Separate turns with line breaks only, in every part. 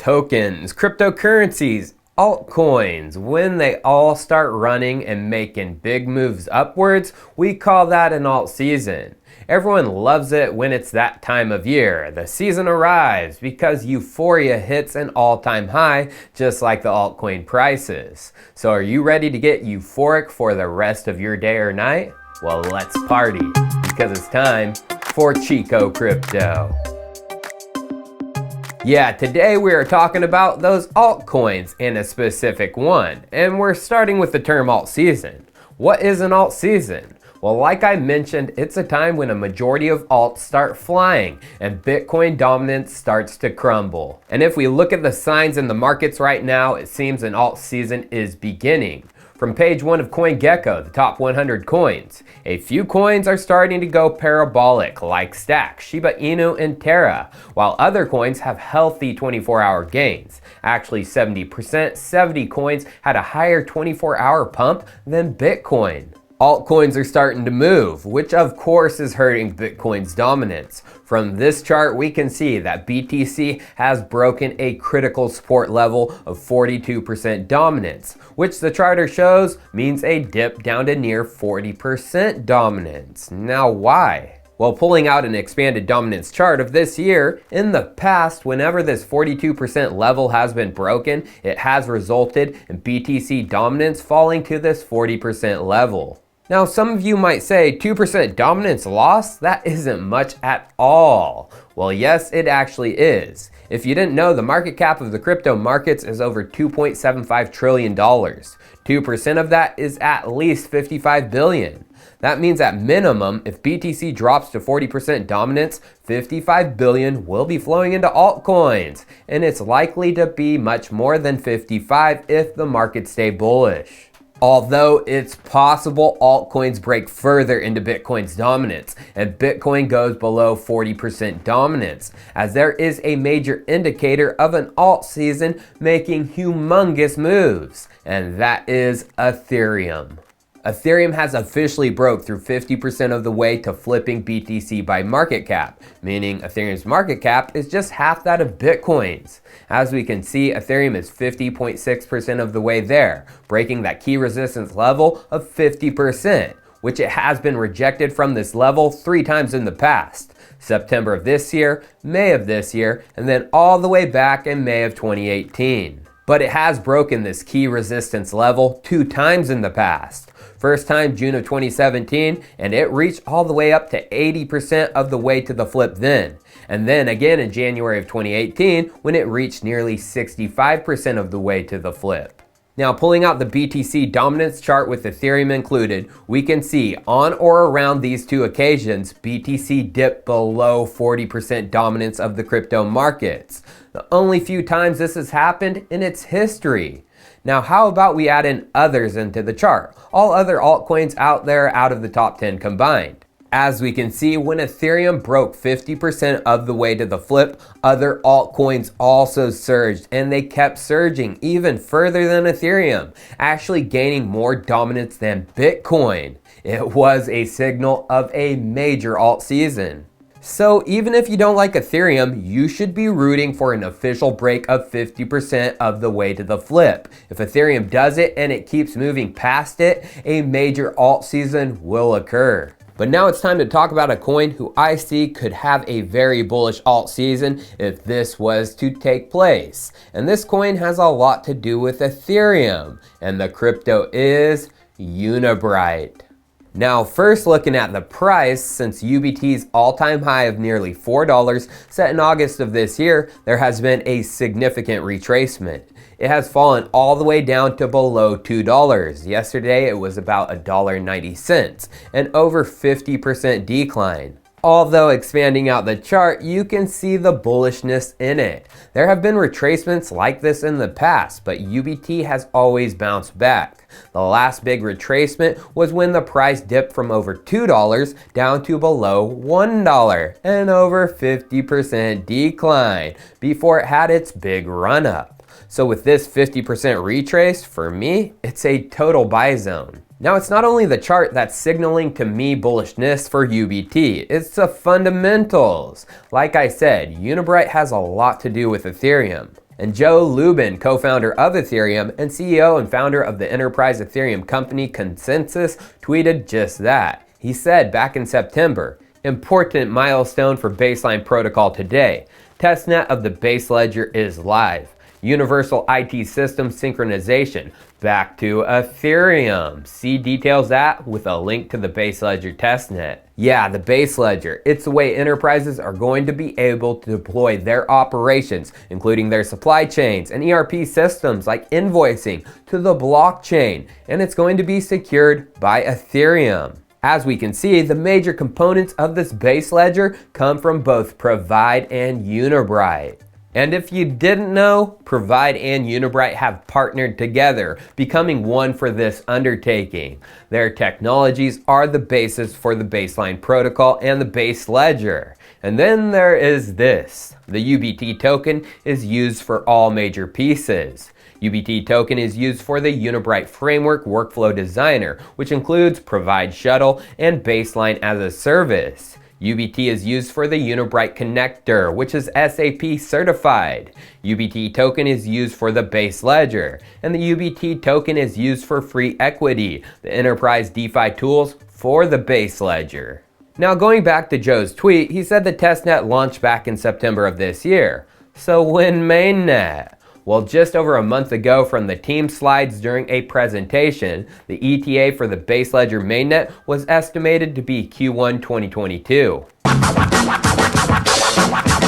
tokens, cryptocurrencies, altcoins, when they all start running and making big moves upwards, we call that an alt season. Everyone loves it when it's that time of year. The season arrives because euphoria hits an all-time high, just like the altcoin prices. So are you ready to get euphoric for the rest of your day or night? Well, let's party, because it's time for Chico Crypto. Yeah, today we are talking about those altcoins and a specific one, and we're starting with the term alt season. What is an alt season? Well, like I mentioned, it's a time when a majority of alts start flying and Bitcoin dominance starts to crumble. And if we look at the signs in the markets right now, it seems an alt season is beginning. From page 1 of CoinGecko, the top 100 coins, a few coins are starting to go parabolic, like Stack, Shiba Inu, and Terra, while other coins have healthy 24-hour gains. Actually, 70% coins had a higher 24-hour pump than Bitcoin. Altcoins are starting to move, which of course is hurting Bitcoin's dominance. From this chart, we can see that BTC has broken a critical support level of 42% dominance, which the charter shows means a dip down to near 40% dominance. Now why? Well, pulling out an expanded dominance chart of this year, in the past, whenever this 42% level has been broken, it has resulted in BTC dominance falling to this 40% level. Now, some of you might say 2% dominance loss? That isn't much at all. Well, yes, it actually is. If you didn't know, the market cap of the crypto markets is over $2.75 trillion. 2% of that is at least 55 billion. That means at minimum, if BTC drops to 40% dominance, 55 billion will be flowing into altcoins. And it's likely to be much more than 55 if the markets stay bullish. Although it's possible altcoins break further into Bitcoin's dominance and Bitcoin goes below 40% dominance, as there is a major indicator of an alt season making humongous moves, and that is Ethereum. Ethereum has officially broke through 50% of the way to flipping BTC by market cap, meaning Ethereum's market cap is just half that of Bitcoin's. As we can see, Ethereum is 50.6% of the way there, breaking that key resistance level of 50%, which it has been rejected from this level 3 times in the past. September of this year, May of this year, and then all the way back in May of 2018. But it has broken this key resistance level 2 times in the past. First time June of 2017, and it reached all the way up to 80% of the way to the flip then. And then again in January of 2018 when it reached nearly 65% of the way to the flip. Now, pulling out the BTC dominance chart with Ethereum included, we can see on or around these 2 occasions, BTC dipped below 40% dominance of the crypto markets. The only few times this has happened in its history. Now, how about we add in others into the chart? All other altcoins out there out of the top 10 combined. As we can see, when Ethereum broke 50% of the way to the flip, other altcoins also surged, and they kept surging even further than Ethereum, actually gaining more dominance than Bitcoin. It was a signal of a major alt season. So even if you don't like Ethereum, you should be rooting for an official break of 50% of the way to the flip. If Ethereum does it and it keeps moving past it, a major alt season will occur. But now it's time to talk about a coin who I see could have a very bullish alt season if this was to take place. And this coin has a lot to do with Ethereum, and the crypto is Unibright. Now, first looking at the price, since UBT's all-time high of nearly $4 set in August of this year, there has been a significant retracement. It has fallen all the way down to below $2. Yesterday, it was about $1.90, an over 50% decline. Although expanding out the chart, you can see the bullishness in it. There have been retracements like this in the past, but UBT has always bounced back. The last big retracement was when the price dipped from over $2 down to below $1, an over 50% decline before it had its big run up. So with this 50% retrace, for me, it's a total buy zone. Now, it's not only the chart that's signaling to me bullishness for UBT, it's the fundamentals. Like I said, Unibright has a lot to do with Ethereum. And Joe Lubin, co-founder of Ethereum and CEO and founder of the Enterprise Ethereum company Consensus, tweeted just that. He said back in September, "Important milestone for Baseline protocol today. Testnet of the Baseledger is live. Universal IT system synchronization back to Ethereum. See details that with a link to the Baseledger testnet." Yeah, the Baseledger. It's the way enterprises are going to be able to deploy their operations, including their supply chains and ERP systems like invoicing, to the blockchain, and it's going to be secured by Ethereum. As we can see, the major components of this Baseledger come from both Provide and Unibright. And if you didn't know, Provide and Unibright have partnered together, becoming one for this undertaking. Their technologies are the basis for the Baseline protocol and the Baseledger. And then there is this. The UBT token is used for all major pieces. UBT token is used for the Unibright Framework Workflow Designer, which includes Provide Shuttle and Baseline as a service. UBT is used for the Unibright Connector, which is SAP certified. UBT token is used for the Baseledger, and the UBT token is used for free equity, the enterprise DeFi tools for the Baseledger. Now going back to Joe's tweet, he said the testnet launched back in September of this year. So when Mainnnet? Well, just over a month ago from the team slides during a presentation, the ETA for the Baseledger mainnet was estimated to be Q1 2022.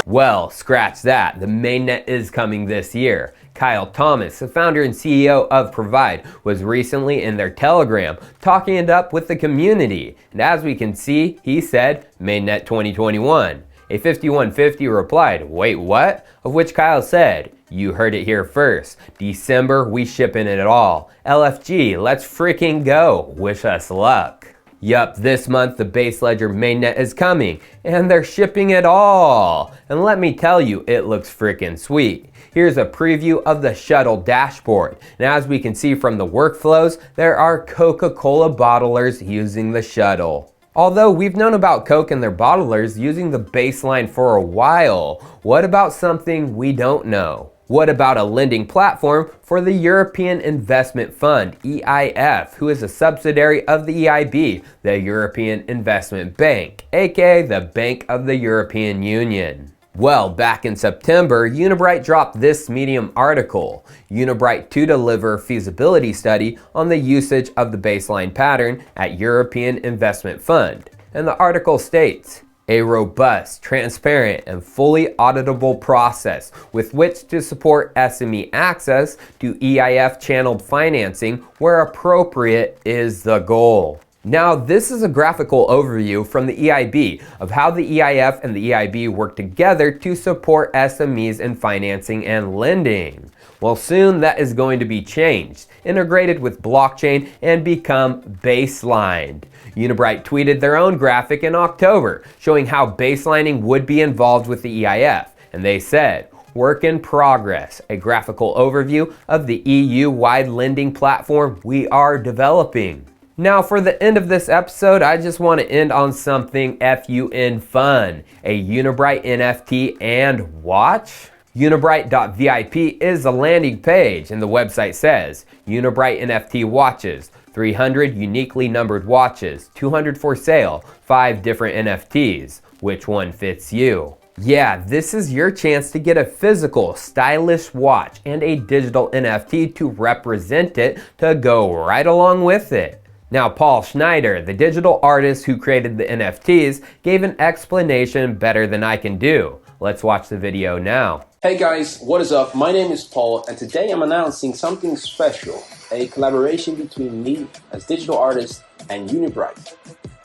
Well, scratch that. The mainnet is coming this year. Kyle Thomas, the founder and CEO of Provide, was recently in their Telegram talking it up with the community. And as we can see, he said, Mainnet 2021. A 5150 replied, "Wait, what?" Of which Kyle said, "You heard it here first. December, we shipping it all. LFG, let's freaking go. Wish us luck." Yup, this month the Baseledger mainnet is coming, and they're shipping it all. And let me tell you, it looks freaking sweet. Here's a preview of the shuttle dashboard. And as we can see from the workflows, there are Coca-Cola bottlers using the shuttle. Although we've known about Coke and their bottlers using the Baseline for a while, what about something we don't know? What about a lending platform for the European Investment Fund, EIF, who is a subsidiary of the EIB, the European Investment Bank, aka the Bank of the European Union? Well, back in September, Unibright dropped this Medium article, Unibright to deliver feasibility study on the usage of the Baseline pattern at European Investment Fund. And the article states, a robust, transparent, and fully auditable process with which to support SME access to EIF channeled financing where appropriate is the goal. Now, this is a graphical overview from the EIB of how the EIF and the EIB work together to support SMEs in financing and lending. Well, soon that is going to be changed, integrated with blockchain, and become baselined. Unibright tweeted their own graphic in October, showing how baselining would be involved with the EIF, and they said, work in progress, a graphical overview of the EU-wide lending platform we are developing. Now for the end of this episode, I just want to end on something FUN fun, a Unibright NFT and watch? Unibright.vip is the landing page, and the website says, Unibright NFT Watches, 300 uniquely numbered watches, 200 for sale, 5 different NFTs. Which one fits you? Yeah, this is your chance to get a physical, stylish watch and a digital NFT to represent it to go right along with it. Now, Paul Schneider, the digital artist who created the NFTs, gave an explanation better than I can do. Let's watch the video now.
Hey guys, what is up? My name is Paul, and today I'm announcing something special, a collaboration between me as digital artist and Unibright.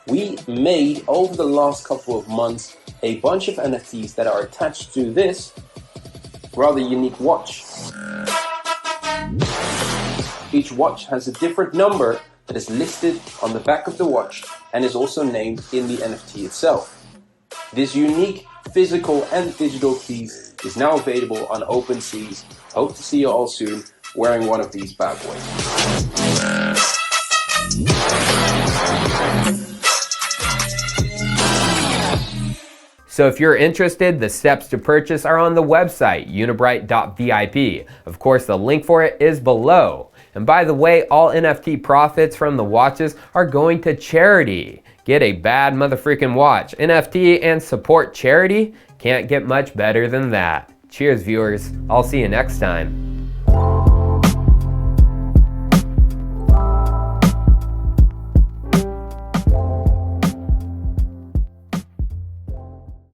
We made, over the last couple of months, a bunch of NFTs that are attached to this rather unique watch. Each watch has a different number that is listed on the back of the watch and is also named in the NFT itself. This unique physical and digital piece is now available on OpenSeas. Hope to see you all soon wearing one of these bad boys.
So if you're interested, the steps to purchase are on the website, unibright.vip. Of course, the link for it is below. And by the way, all NFT profits from the watches are going to charity. Get a bad motherfreaking watch, NFT, and support charity? Can't get much better than that. Cheers, viewers. I'll see you next time.